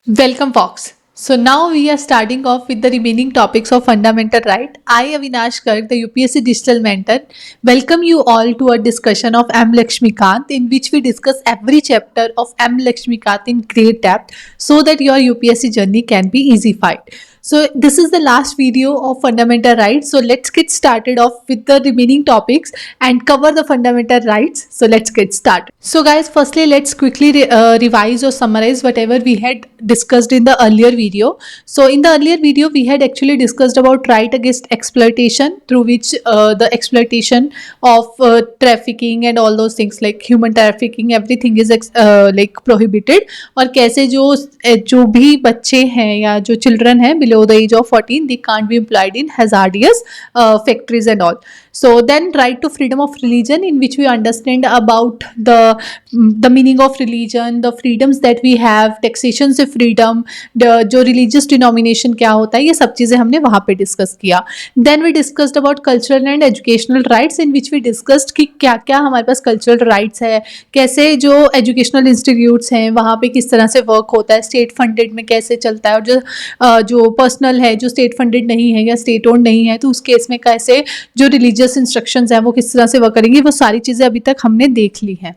Welcome, Fox. So now we are starting off with the remaining topics of fundamental right. I, Avinash Garg, the UPSC Digital Mentor, welcome you all to a discussion of M. Lakshmikant, in which we discuss every chapter of M. Lakshmikant in great depth so that your UPSC journey can be easyfied. So this is the last video of fundamental rights. So let's get started off with the remaining topics and cover the fundamental rights. So let's get started. So guys, firstly let's quickly revise or summarize whatever we had discussed in the earlier video. So in the earlier video we had actually discussed about right against exploitation, through which the exploitation of trafficking and all those things like human trafficking, everything is like prohibited. और कैसे जो भी बच्चे हैं या जो children हैं below the age of 14, they can't be employed in hazardous factories and all. So then right to freedom of religion, in which we understand about the meaning of religion, the freedoms that we have, taxation से freedom, जो religious denomination क्या होता है, ये सब चीज़ें हमने वहाँ पे डिस्कस किया. Then we discussed about cultural and educational rights, in which we discussed कि क्या क्या हमारे पास cultural rights है, कैसे जो educational institutes हैं वहाँ पे किस तरह से वर्क होता है, स्टेट फंडेड में कैसे चलता है, और जो पर्सनल है, जो स्टेट फंडेड नहीं है या स्टेट ओन्ड नहीं है, तो उस केस में कैसे जो रिलीजियस इंस्ट्रक्शंस हैं वो किस तरह से वर्क करेंगी, वो सारी चीज़ें अभी तक हमने देख ली हैं.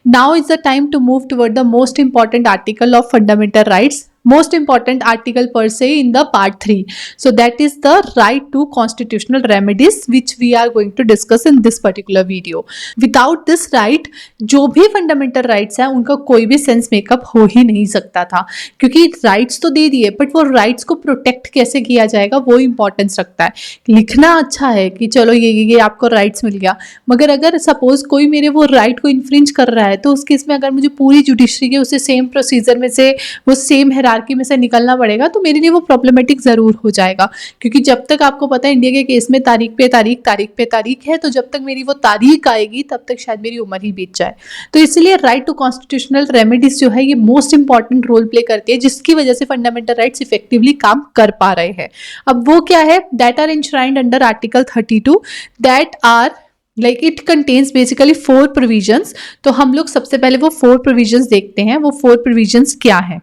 Now is the time to move toward the most important article of fundamental rights, most important article per se in the part 3. So that is the right to constitutional remedies, which we are going to discuss in this particular video. Without this right, जो भी fundamental rights हैं उनका कोई भी sense makeup हो ही नहीं सकता था, क्योंकि राइट्स तो दे दिए बट वो राइट्स को प्रोटेक्ट कैसे किया जाएगा वो इंपॉर्टेंस रखता है. लिखना अच्छा है कि चलो ये आपको राइट्स मिल गया, मगर अगर सपोज कोई मेरे वो राइट को इन्फ्रिंज कर रहा है तो उस केस में अगर मुझे पूरी जुडिशरी के उसे सेम प्रोसीजर में से वो सेम हायरार्की में से निकलना पड़ेगा तो मेरे लिए वो प्रॉब्लमेटिक ज़रूर हो जाएगा. क्योंकि जब तक आपको पता है इंडिया के केस में तारीख पे तारीख है, तो जब तक मेरी वो तारीख आएगी तब तक शायद मेरी उम्र ही बीत जाए. तो इसलिए राइट टू कॉन्स्टिट्यूशनल रेमेडीज जो है ये मोस्ट इंपॉर्टेंट रोल प्ले करती है, जिसकी वजह से फंडामेंटल राइट्स इफेक्टिवली काम कर पा रहे हैं. अब वो क्या है, that are enshrined under article 32, that are like it contains basically 4 provisions. तो हम लोग सबसे पहले वो 4 प्रोविजंस देखते हैं. वो 4 प्रोविजंस क्या है?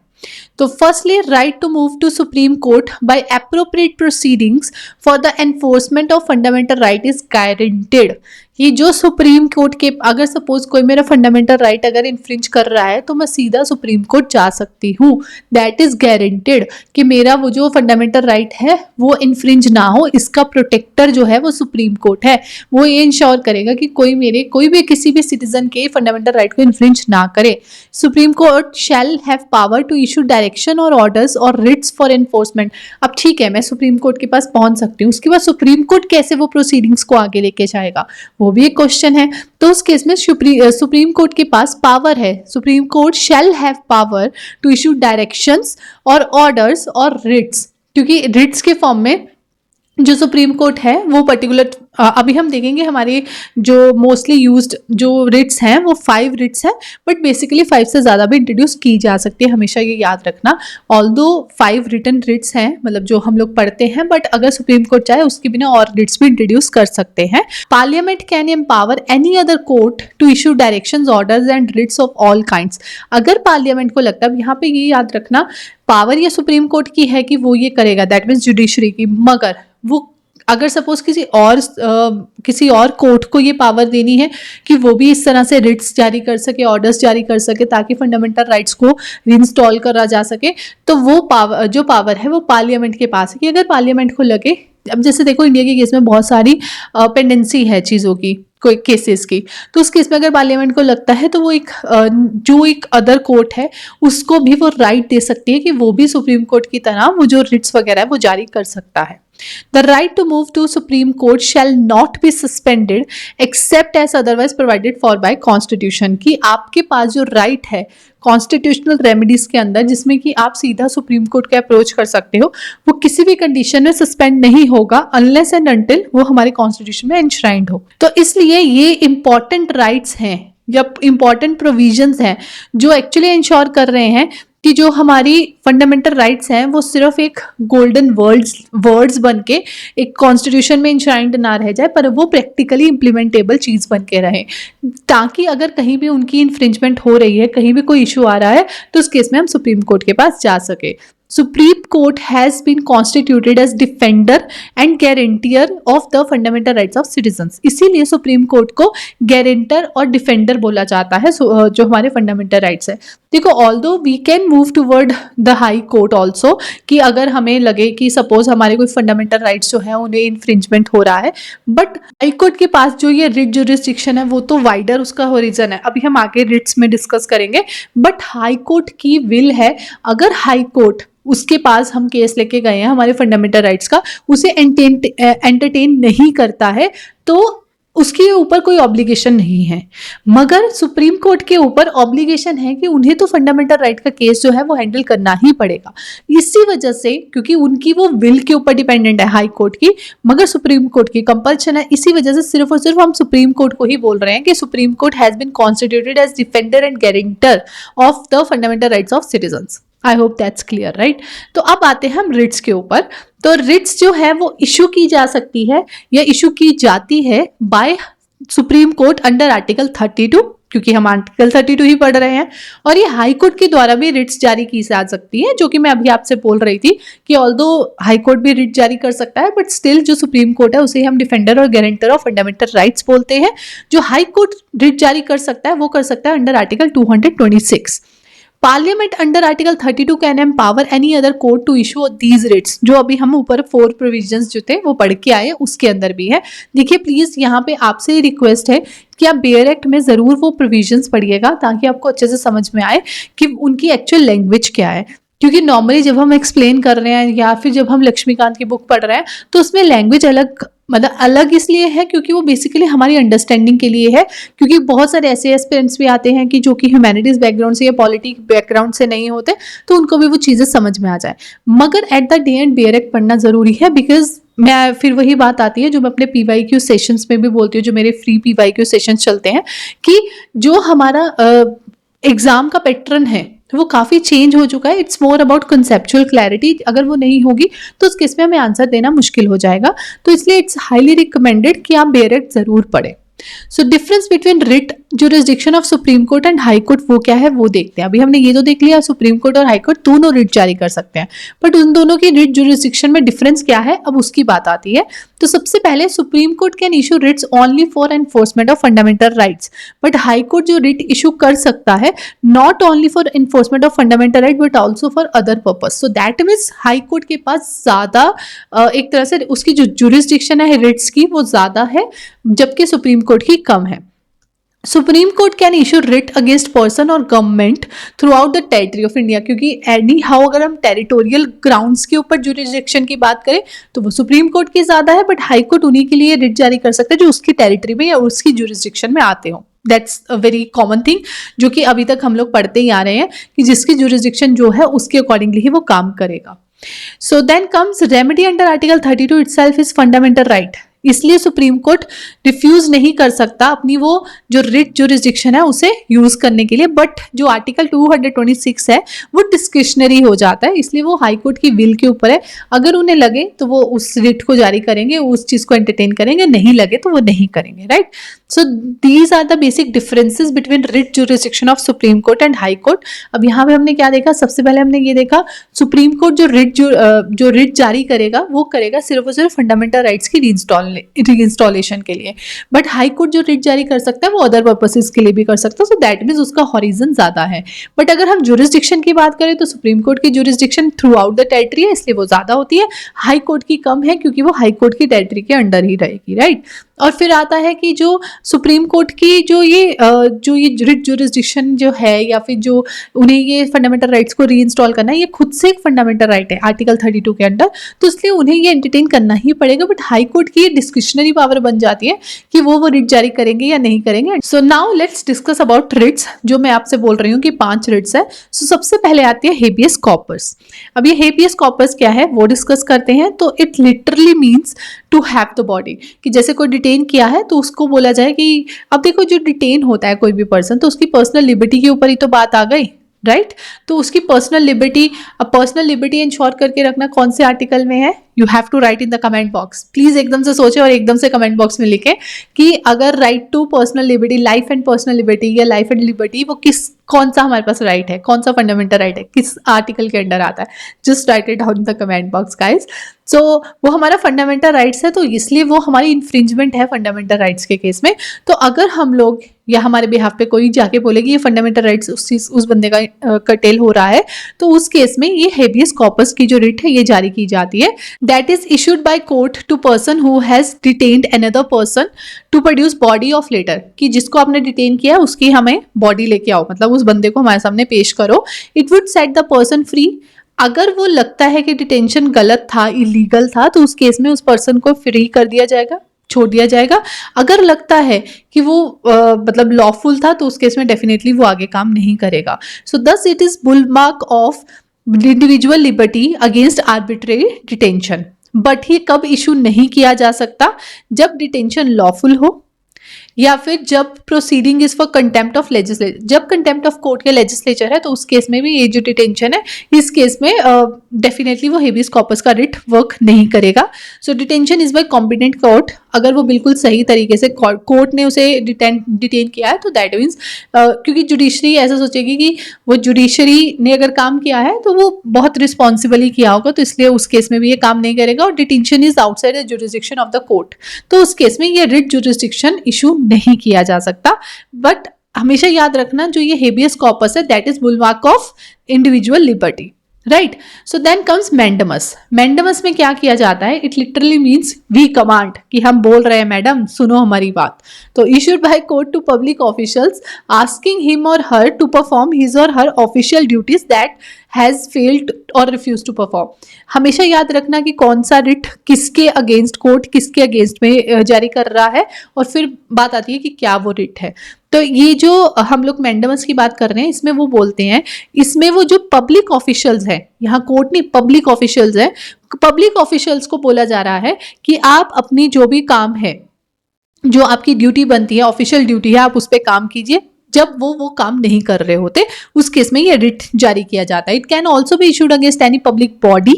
तो firstly right to move to supreme court by appropriate proceedings for the enforcement of fundamental right is guaranteed. ये जो सुप्रीम कोर्ट के, अगर सपोज कोई मेरा फंडामेंटल राइट अगर इन्फ्रिंज कर रहा है तो मैं सीधा सुप्रीम कोर्ट जा सकती हूँ. दैट इज गारंटेड कि मेरा वो जो फंडामेंटल राइट है वो इन्फ्रिंज ना हो. इसका प्रोटेक्टर जो है वो सुप्रीम कोर्ट है. वो ये इंश्योर करेगा कि कोई भी किसी भी सिटीजन के फंडामेंटल राइट को इन्फ्रिंज ना करे. Supreme court shall have power to issue direction और ऑर्डर्स और रिट्स फॉर एनफोर्समेंट. अब ठीक है, मैं सुप्रीम कोर्ट के पास पहुंच सकती हूँ, उसके बाद सुप्रीम कोर्ट कैसे वो प्रोसीडिंग्स को आगे लेके जाएगा वो भी एक क्वेश्चन है. तो उस केस में सुप्रीम कोर्ट के पास पावर है. Supreme court shall have power to issue directions और ऑर्डर्स और रिट्स, क्योंकि रिट्स के फॉर्म में जो सुप्रीम कोर्ट है वो पर्टिकुलर, अभी हम देखेंगे हमारे जो मोस्टली यूज्ड जो रिट्स हैं वो 5 रिट्स हैं, बट बेसिकली 5 से ज़्यादा भी इंट्रोड्यूस की जा सकती है, हमेशा ये याद रखना. ऑल्दो 5 रिटन रिट्स हैं, मतलब जो हम लोग पढ़ते हैं, बट अगर सुप्रीम कोर्ट चाहे उसके बिना और रिट्स भी इंट्रोड्यूस कर सकते हैं. Parliament can empower any other court to issue directions, orders and writs of all kinds. अगर पार्लियामेंट को लगता है, यहाँ पे ये याद रखना, पावर ये सुप्रीम कोर्ट की है कि वो ये करेगा, दैट मीन्स जुडिशरी की, मगर वो अगर सपोज किसी और कोर्ट को ये पावर देनी है कि वो भी इस तरह से रिट्स जारी कर सके, ऑर्डर्स जारी कर सके, ताकि फंडामेंटल राइट्स को रिंस्टॉल करा जा सके, तो वो पावर है वो पार्लियामेंट के पास है. कि अगर पार्लियामेंट को लगे, अब जैसे देखो इंडिया के केस में बहुत सारी पेंडेंसी है चीज़ों की, कोई केसेस की, तो उस केस में अगर पार्लियामेंट को लगता है तो वो जो एक अदर कोर्ट है उसको भी वो राइट दे सकती है कि वो भी सुप्रीम कोर्ट की तरह वो जो रिट्स वगैरह है वो जारी कर सकता है. The right to move to Supreme Court shall not be suspended except as otherwise provided for by Constitution. कि आपके पास जो राइट है कॉन्स्टिट्यूशनल रेमेडीज के अंदर, जिसमें कि आप सीधा सुप्रीम कोर्ट के अप्रोच कर सकते हो, वो किसी भी कंडीशन में सस्पेंड नहीं होगा अनलेस एंड अनटिल वो हमारे कॉन्स्टिट्यूशन में एनश्राइंड हो. तो इसलिए ये इंपॉर्टेंट राइट्स हैं या इंपॉर्टेंट प्रोविजंस हैं जो एक्चुअली इंश्योर कर रहे हैं कि जो हमारी फंडामेंटल राइट्स हैं वो सिर्फ एक गोल्डन वर्ड्स बन के एक कॉन्स्टिट्यूशन में इंश्राइंड ना रह जाए, पर वो प्रैक्टिकली इम्प्लीमेंटेबल चीज़ बन के रहे, ताकि अगर कहीं भी उनकी इन्फ्रिंजमेंट हो रही है, कहीं भी कोई इशू आ रहा है, तो उस केस में हम सुप्रीम कोर्ट के पास जा सके। Supreme Court has been constituted as defender and guarantor of the fundamental rights of citizens। इसीलिए सुप्रीम कोर्ट को गारंटर और डिफेंडर बोला जाता है जो हमारे फंडामेंटल राइट्स है। देखो, although we can move toward the high court also, कि अगर हमें लगे कि सपोज हमारे कोई फंडामेंटल राइट्स जो है उन्हें इन्फ्रिंजमेंट हो रहा है, बट हाई कोर्ट के पास जो ये रिट जुरिस्डिक्शन है वो तो वाइडर उसका होरिजन है, अभी हम आगे रिट्स में डिस्कस करेंगे। बट हाई कोर्ट की विल है, अगर हाई कोर्ट उसके पास हम केस लेके गए हैं हमारे फंडामेंटल राइट्स का, उसे एंटरटेन नहीं करता है, तो उसके ऊपर कोई ऑब्लिगेशन नहीं है। मगर सुप्रीम कोर्ट के ऊपर ऑब्लिगेशन है कि उन्हें तो फंडामेंटल राइट का केस जो है वो हैंडल करना ही पड़ेगा। इसी वजह से, क्योंकि उनकी वो विल के ऊपर डिपेंडेंट है हाई कोर्ट की, मगर सुप्रीम कोर्ट की कंपल्शन है, इसी वजह से सिर्फ और सिर्फ हम सुप्रीम कोर्ट को ही बोल रहे हैं कि supreme court has been constituted as defender and guarantor of the fundamental rights of citizens. I hope that's clear, right. तो अब आते हैं हम रिट्स के ऊपर। तो रिट्स जो है वो इशू की जा सकती है या इशू की जाती है by supreme court under article 32, क्योंकि हम आर्टिकल 32 ही पढ़ रहे हैं, और ये हाई कोर्ट के द्वारा भी रिट्स जारी की जा सकती है, जो कि मैं अभी आपसे बोल रही थी कि ऑल्दो हाई कोर्ट भी रिट जारी कर सकता है, बट स्टिल जो सुप्रीम कोर्ट है उसे हम डिफेंडर और गारंटर ऑफ फंडामेंटल राइट्स बोलते हैं। जो हाई कोर्ट रिट जारी कर सकता है वो कर सकता है under article 226। Parliament under article 32 can empower any other court to issue these writs, जो अभी हम ऊपर 4 प्रोविजंस जो थे वो पढ़ के आए, उसके अंदर भी है। देखिए प्लीज, यहाँ पे आपसे रिक्वेस्ट है कि आप बेयर एक्ट में जरूर वो प्रोविजंस पढ़िएगा, ताकि आपको अच्छे से समझ में आए कि उनकी एक्चुअल लैंग्वेज क्या है। क्योंकि नॉर्मली जब हम एक्सप्लेन कर रहे हैं या फिर जब हम लक्ष्मीकांत की बुक पढ़ रहे हैं, तो उसमें लैंग्वेज अलग, मतलब अलग इसलिए है क्योंकि वो बेसिकली हमारी अंडरस्टैंडिंग के लिए है। क्योंकि बहुत सारे ऐसे एस्पिरेंट्स भी आते हैं कि जो कि ह्यूमैनिटीज बैकग्राउंड से या पॉलिटिक्स बैकग्राउंड से नहीं होते, तो उनको भी वो चीज़ें समझ में आ जाए। मगर at the day and bare act पढ़ना जरूरी है, बिकॉज मैं फिर वही बात आती है जो मैं अपने PYQ सेशंस में भी बोलती हूँ, जो मेरे फ्री PYQ सेशंस चलते हैं, कि जो हमारा एग्जाम का पैटर्न है वो काफ़ी चेंज हो चुका है। It's more about conceptual clarity. अगर वो नहीं होगी तो उस केस में हमें आंसर देना मुश्किल हो जाएगा। तो इसलिए इट्स हाईली रिकमेंडेड कि आप बेयर एक्ट जरूर पढ़ें। So difference between writ jurisdiction of supreme court and high court वो क्या है वो देखते हैं। अभी हमने ये तो देख लिया सुप्रीम कोर्ट और हाई कोर्ट दोनों रिट जारी कर सकते हैं, बट उन दोनों की रिट जुरिस्डिक्शन में डिफरेंस क्या है, अब उसकी बात आती है। तो सबसे पहले supreme court can issue Ritz only for enforcement of fundamental rights, but high court जो रिट इशू कर सकता है not only for enforcement of fundamental right but also for other purpose. So that means high court के पास ज्यादा एक तरह से उसकी जो जुरिस्डिक्शन है रिट्स की वो ज्यादा है, जबकि सुप्रीम कोर्ट की कम है। Supreme court can issue writ against person or government throughout the territory of India, क्योंकि एनी हाउ अगर हम टेरिटोरियल ग्राउंड्स के ऊपर जुरिस्डिक्शन की बात करें तो वो सुप्रीम कोर्ट की ज्यादा है, बट हाई कोर्ट उन्हीं के लिए रिट जारी कर सकता है जो उसकी टेरिटरी में या उसकी जुरिस्डिक्शन में आते हो। That's a very common thing जो कि अभी तक हम लोग पढ़ते ही आ रहे हैं कि जिसकी जुरिस्डिक्शन जो है उसके अकॉर्डिंगली ही वो काम करेगा। So then comes remedy under article 32 itself is fundamental right, इसलिए सुप्रीम कोर्ट रिफ्यूज नहीं कर सकता अपनी वो जो रिट जुरिस्डिक्शन है उसे यूज करने के लिए, बट जो आर्टिकल 226 है वो डिस्क्रिशनरी हो जाता है, इसलिए वो हाई कोर्ट की विल के ऊपर है। अगर उन्हें लगे तो वो उस रिट को जारी करेंगे, उस चीज को एंटरटेन करेंगे, नहीं लगे तो वो नहीं करेंगे, right. So these are the basic differences between writ jurisdiction of supreme court and high court. अब यहाँ पे हमने क्या देखा, सबसे पहले हमने ये देखा सुप्रीम कोर्ट जो रिट जारी करेगा वो करेगा सिर्फ और सिर्फ फंडामेंटल राइट्स की रीइंस्टॉलेशन के लिए, बट हाई कोर्ट जो रिट जारी कर सकता है वो अदर पर्पसेस के लिए भी कर सकता है। सो दैट मीन्स उसका हॉरिजन ज्यादा है। बट अगर हम जुरिस्डिक्शन की बात करें तो सुप्रीम कोर्ट की jurisdiction through out the territory है, इसलिए वो ज्यादा होती है। हाई कोर्ट की कम है क्योंकि वो हाई कोर्ट की टेरिटरी के अंडर ही रहेगी, राइट। और फिर आता है कि जो सुप्रीम कोर्ट की जो ये रिट जुरिस्डिक्शन जो है या फिर जो उन्हें ये फंडामेंटल राइट्स को रीइंस्टॉल करना है, ये खुद से एक फंडामेंटल राइट है आर्टिकल 32 के अंडर, तो इसलिए उन्हें ये एंटरटेन करना ही पड़ेगा। बट हाई कोर्ट की ये डिस्क्रिशनरी पावर बन जाती है कि वो रिट जारी करेंगे या नहीं करेंगे। So now let's discuss about writs, जो मैं आपसे बोल रही हूँ कि 5 रिट्स है। सो सबसे पहले आती है हेबियस कॉर्पस। अब ये हेबियस कॉर्पस क्या है वो डिस्कस करते हैं। तो it literally means to have the body, कि जैसे कोई डिटेन किया है तो उसको बोला जाए कि अब देखो जो डिटेन होता है कोई भी पर्सन तो उसकी पर्सनल लिबर्टी के ऊपर ही तो बात आ गई, राइट तो उसकी पर्सनल लिबर्टी इंश्योर करके रखना कौन से आर्टिकल में है? You have to write in the comment box. Please एकदम से सोचे और एकदम से कमेंट बॉक्स में लिखे कि अगर right to personal liberty, life and personal liberty या लाइफ एंड लिबर्टी, वो कौन सा हमारे पास राइट है, कौन सा फंडामेंटल राइट है, किस आर्टिकल के अंडर आता है। Just write it down in the comment box guys. So वो हमारा फंडामेंटल राइट्स है, तो इसलिए वो हमारी इन्फ्रिंजमेंट है फंडामेंटल राइट्स के केस में। तो अगर हम लोग या हमारे बिहाफ पे कोई जाके बोलेगी ये फंडामेंटल राइट्स उस बंदे का कर्टेल हो रहा है, तो उस केस में ये हेबियस कॉर्पस की जो रिट है ये जारी की जाती है। That is issued by court to person who has detained another person to produce body of latter, कि जिसको आपने डिटेन किया उसकी हमें बॉडी लेके आओ, मतलब उस बंदे को हमारे सामने पेश करो। It would set the person free. अगर वो लगता है कि डिटेंशन गलत था, इलीगल था, तो उस केस में उस पर्सन को फ्री कर दिया जाएगा, छोड़ दिया जाएगा। अगर लगता है कि वो मतलब लॉफुल था, तो उस केस में डेफिनेटली वो आगे काम नहीं करेगा। So this it is bulwark of individual liberty against arbitrary detention. But ये कब इशू नहीं किया जा सकता? जब डिटेंशन लॉफुल हो, या फिर जब proceeding is for contempt of legislature. जब कंटेम्प्ट ऑफ कोर्ट के लेजिस्लेचर है, तो उस केस में भी ये जो डिटेंशन है, इस केस में डेफिनेटली वो हेबियस कॉर्पस का रिट वर्क नहीं करेगा। So detention is by competent court. अगर वो बिल्कुल सही तरीके से कोर्ट ने उसे डिटेन किया है, तो दैट मीन्स क्योंकि जुडिशरी ऐसा सोचेगी कि वो जुडिशरी ने अगर काम किया है तो वो बहुत रिस्पॉन्सिबली किया होगा, तो इसलिए उस केस में भी ये काम नहीं करेगा। और detention is outside the jurisdiction of the court, तो उस केस में ये रिट जुरिस्डिक्शन इशू नहीं किया जा सकता। बट हमेशा याद रखना, जो ये हेबियस कॉर्पस है that is bulwark of individual liberty, right. So then comes mandamus. Mandamus में क्या किया जाता है? It literally means we command, कि हम बोल रहे हैं मैडम सुनो हमारी बात। तो issued by court to public officials asking him or her to perform his or her official duties that has failed or refuse to perform. हमेशा याद रखना कि कौन सा रिट किसके अगेंस्ट, कोर्ट किसके अगेंस्ट में जारी कर रहा है, और फिर बात आती है कि क्या वो रिट है। तो ये जो हम लोग मैंडमस की बात कर रहे हैं, इसमें वो बोलते हैं, इसमें वो जो पब्लिक ऑफिशियल्स हैं, यहाँ कोर्ट नहीं पब्लिक ऑफिशियल्स हैं, पब्लिक ऑफिशियल्स को बोला जा रहा है कि आप अपनी जो भी काम है, जो आपकी ड्यूटी बनती है, ऑफिशियल ड्यूटी है, आप उस पर काम कीजिए। जब वो काम नहीं कर रहे होते, उस केस में ये रिट जारी किया जाता है। It can also be issued against any public body,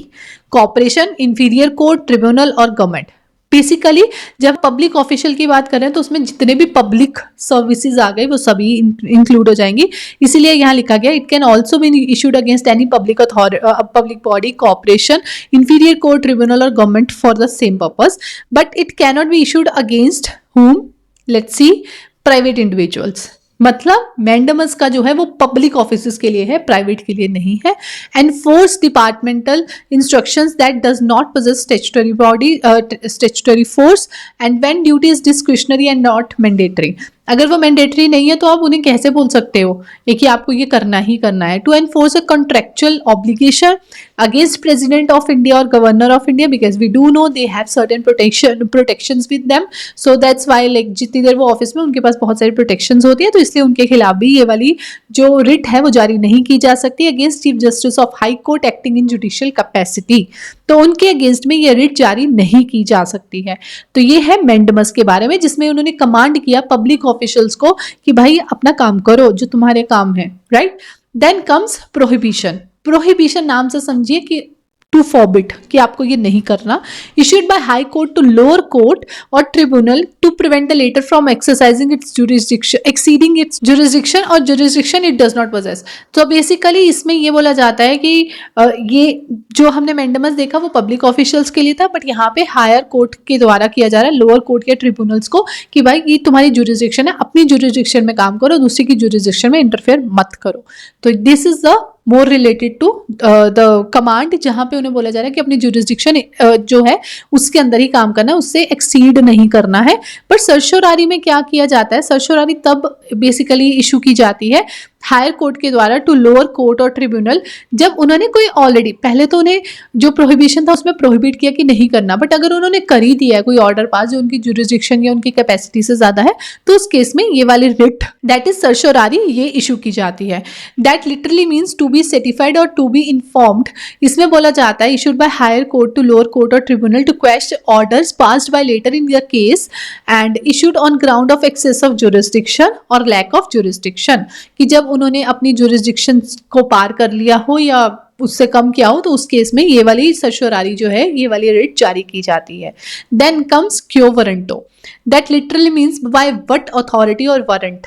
corporation, inferior court, tribunal or government. Basically जब पब्लिक ऑफिशियल की बात करें तो उसमें जितने भी पब्लिक सर्विसेज आ गए वो सभी इंक्लूड हो जाएंगी, इसीलिए यहाँ लिखा गया it can also be issued against any public body, corporation, inferior court, tribunal or government for the same purpose, but it can not be issued against whom, let's see, private individuals. मतलब mandamus का जो है वो public offices के लिए है, private के लिए नहीं है। Enforce departmental instructions that does not poses statutory force and when duty is discretionary and not mandatory. अगर वो मैंडेटरी नहीं है तो आप उन्हें कैसे बोल सकते हो कि आपको ये करना ही करना है। To enforce a contractual obligation against president of India or governor of India, because we do know they have certain protections with them, so that's why like जितनी देर वो ऑफिस में उनके पास बहुत सारी प्रोटेक्शंस होती है, तो इसलिए उनके खिलाफ भी ये वाली जो रिट है वो जारी नहीं की जा सकती against chief justice of high court acting in judicial capacity, तो उनके अगेंस्ट में ये रिट जारी नहीं की जा सकती है। तो ये है मैंडमस के बारे में, जिसमें उन्होंने कमांड किया पब्लिक ऑफिशियल्स को कि भाई अपना काम करो जो तुम्हारे काम है, right. Then comes prohibition. Prohibition नाम से समझिए कि टू फॉरबिड, कि आपको ये नहीं करना। Issued by high court to lower court or tribunal to prevent the latter from exercising its jurisdiction, exceeding its jurisdiction or jurisdiction it does not possess. तो बेसिकली इसमें ये बोला जाता है कि ये जो हमने मैंडमस देखा वो पब्लिक ऑफिशियल्स के लिए था, बट यहाँ पे हायर कोर्ट के द्वारा किया जा रहा है, लोअर कोर्ट के ट्रिब्यूनल्स को, कि भाई ये तुम्हारी जुरिस्डिक्शन है, अपनी जुरिस्डिक्शन में काम करो, दूसरी की जुरिस्डिक्शन में इंटरफेयर मत करो। तो this is the more related to the command, जहां पे उन्हें बोला जा रहा है कि अपनी जुरिस्डिक्शन जो है उसके अंदर ही काम करना है, उससे एक्सीड नहीं करना है। बट सर्शोरारी में क्या किया जाता है? सर्शोरारी तब बेसिकली इशू की जाती है हायर कोर्ट के द्वारा to lower court or tribunal, जब उन्होंने कोई ऑलरेडी पहले तो उन्हें जो प्रोहिबिशन था उसमें प्रोहिबिट किया कि नहीं करना, बट अगर उन्होंने कर ही दिया है कोई ऑर्डर पास जो उनकी जुरिस्डिक्शन या उनकी कैपेसिटी से ज्यादा है, तो उस केस में ये वाली रिट दैट इज सर्शोरारी ये इशू की जाती है। That literally means to be certified or to be informed. इसमें बोला जाता है issued by higher court to lower court or tribunal to question orders passed by latter in the case and issued on ground of excess of jurisdiction or lack of jurisdiction, कि जब जब उन्होंने अपनी jurisdiction को पार कर लिया हो या उससे कम किया हो, तो उस केस में ये वाली सर्शोरारी जो है, ये वाली रिट जारी की जाती है। Then comes quo warranto, that literally means by what authority और वारंट।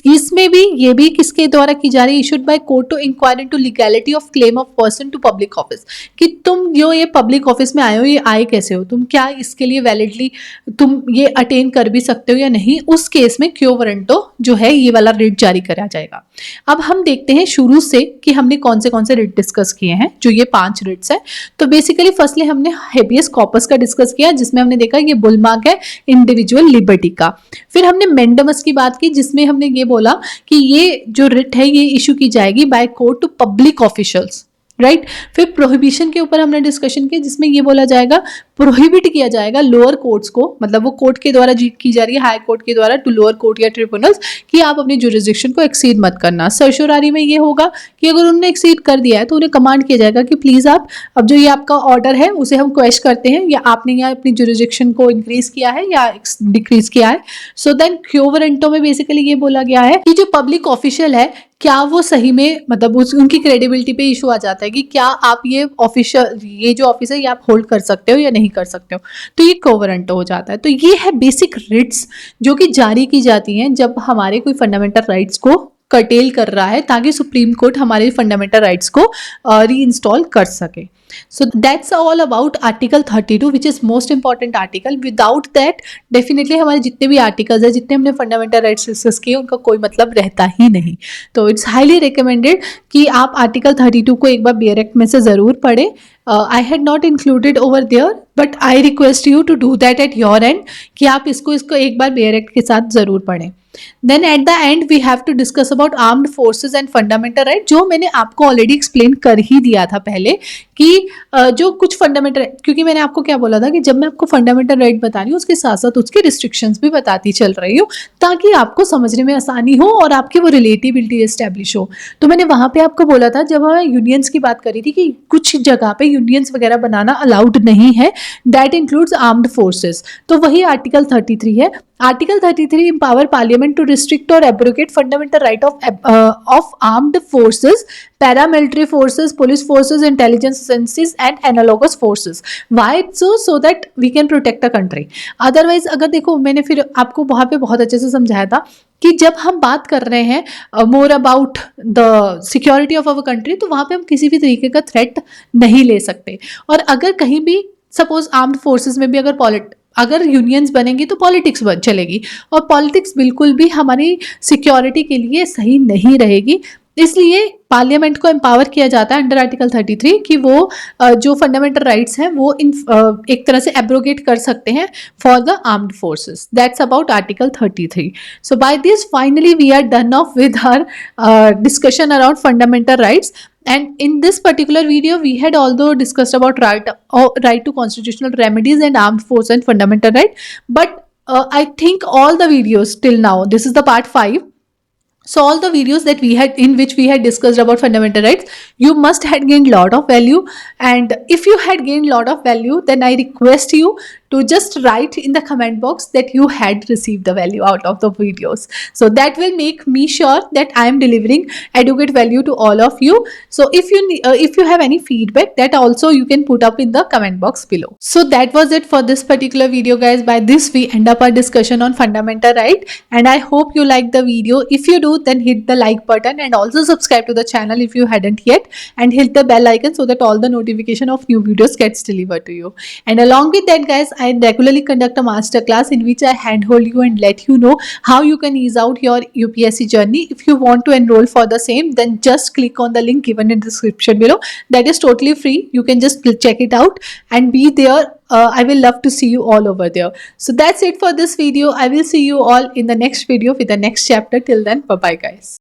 इसमें भी ये भी किसके द्वारा की जा रही है? Issued by court to inquire into legality of claim of person to public office, कि तुम जो ये पब्लिक ऑफिस में आए हो, ये आए कैसे हो, तुम क्या इसके लिए वैलिडली तुम ये अटेन कर भी सकते हो या नहीं, उस केस में क्यो वारंटो जो है ये वाला रिट जारी करा जाएगा। अब हम देखते हैं शुरू से कि हमने कौन से रिट डिस्कस किए हैं, जो ये 5 रिट्स है। तो बेसिकली फर्स्टली हमने हेबियस कॉर्पस का डिस्कस किया, जिसमें हमने देखा ये बुलमार्क है इंडिविजुअल लिबर्टी का। फिर हमने मेंडमस की बात की, जिसमें हमने ये बोला कि ये जो रिट है ये इशू की जाएगी by court to public officials, right. फिर प्रोहिबिशन के ऊपर हमने डिस्कशन किया, जिसमें ये बोला जाएगा प्रोहिबिट किया जाएगा लोअर कोर्ट्स को, मतलब वो कोर्ट के द्वारा की जा रही है, हाई कोर्ट के द्वारा, टू लोअर कोर्ट या ट्रिब्यूनल्स, कि आप अपनी जुरिस्डिक्शन को एक्सीड मत करना। सर्शोरारी में ये होगा कि अगर उन्होंने एक्सीड कर दिया है तो उन्हें कमांड किया जाएगा कि प्लीज आप अब जो ये आपका ऑर्डर है उसे हम क्वेश्चन करते हैं, या आपने यहाँ अपनी जुरिस्डिक्शन को इंक्रीज किया है या डिक्रीज किया है। सो देन क्यो वारंटो में बेसिकली ये बोला गया है कि जो पब्लिक ऑफिशियल है, क्या वो सही में, मतलब उनकी क्रेडिबिलिटी पे इशू आ जाता है कि क्या आप ये ऑफिशियल, ये जो ऑफिस है ये आप होल्ड कर सकते हो या नहीं कर सकते हो, तो ये क्यो वारंटो हो जाता है। तो ये है बेसिक रिट्स जो कि जारी की जाती हैं जब हमारे कोई फंडामेंटल राइट्स को कर्टेल कर रहा है, ताकि सुप्रीम कोर्ट हमारे फंडामेंटल राइट्स को रीइंस्टॉल कर सके। So that's all about Article 32, which is most important article. Without that, definitely हमारे जितने भी आर्टिकल्स हैं, जितने हमने फंडामेंटल राइट्स डिस्कस किए, उनका कोई मतलब रहता ही नहीं। तो इट्स हाईली रिकमेंडेड कि आप आर्टिकल 32 को एक बार बेयर एक्ट में से ज़रूर पढ़ें। I had not included over there, but I request you to do that at your end, कि आप इसको एक बार बेयर एक्ट के साथ ज़रूर पढ़ें। Then at the end we have to discuss about armed forces and fundamental right, जो मैंने आपको ऑलरेडी एक्सप्लेन कर ही दिया था पहले, कि जो कुछ फंडामेंटल, क्योंकि मैंने आपको क्या बोला था कि जब मैं आपको फंडामेंटल राइट बता रही हूँ उसके साथ साथ उसकी रिस्ट्रिक्शंस भी बताती चल रही हूँ, ताकि आपको समझने में आसानी हो और आपकी वो रिलेटिबिलिटी एस्टेब्लिश हो। तो मैंने वहाँ पे आपको बोला था, जब मैं यूनियंस की बात करी थी, कि कुछ जगह पे यूनियंस वगैरह बनाना अलाउड नहीं है, दैट इंक्लूड्स आर्म्ड फोर्सेस। तो वही आर्टिकल 33 है। Article 33 empower Parliament to restrict or abrogate fundamental right of armed forces, paramilitary forces, police forces, intelligence agencies, and analogous forces. Why so? So that we can protect the country. Otherwise, अगर देखो, मैंने फिर आपको वहाँ पे बहुत अच्छे से समझाया था कि जब हम बात कर रहे हैं more about the security of our country, तो वहाँ पे हम किसी भी तरीके का थ्रेट नहीं ले सकते। और अगर कहीं भी सपोज आर्म्ड फोर्सेस में भी अगर यूनियंस बनेंगी तो पॉलिटिक्स चलेगी, और पॉलिटिक्स बिल्कुल भी हमारी सिक्योरिटी के लिए सही नहीं रहेगी। इसलिए पार्लियामेंट को एम्पावर किया जाता है अंडर आर्टिकल 33 कि वो जो फंडामेंटल राइट्स हैं वो एक तरह से एब्रोगेट कर सकते हैं for the armed forces. That's about article 33। So by this finally we are done off with our discussion around fundamental rights. And in this particular video, we had although discussed about right to constitutional remedies and armed force and fundamental right. But I think all the videos till now, this is the part 5. So all the videos that we had, in which we had discussed about fundamental rights, you must had gained lot of value. And if you had gained lot of value, then I request you to just write in the comment box that you had received the value out of the videos. So that will make me sure that I am delivering adequate value to all of you. So if you have any feedback, that also you can put up in the comment box below. So that was it for this particular video, guys. By this we end up our discussion on fundamental right, and I hope you liked the video. If you do, then hit the like button and also subscribe to the channel if you hadn't yet, and hit the bell icon so that all the notification of new videos gets delivered to you. And along with that, guys, I regularly conduct a master class in which I handhold you and let you know how you can ease out your UPSC journey. If you want to enroll for the same, then just click on the link given in the description below. That is totally free. You can just check it out and be there. I will love to see you all over there. So that's it for this video. I will see you all in the next video with the next chapter. Till then, bye bye, guys.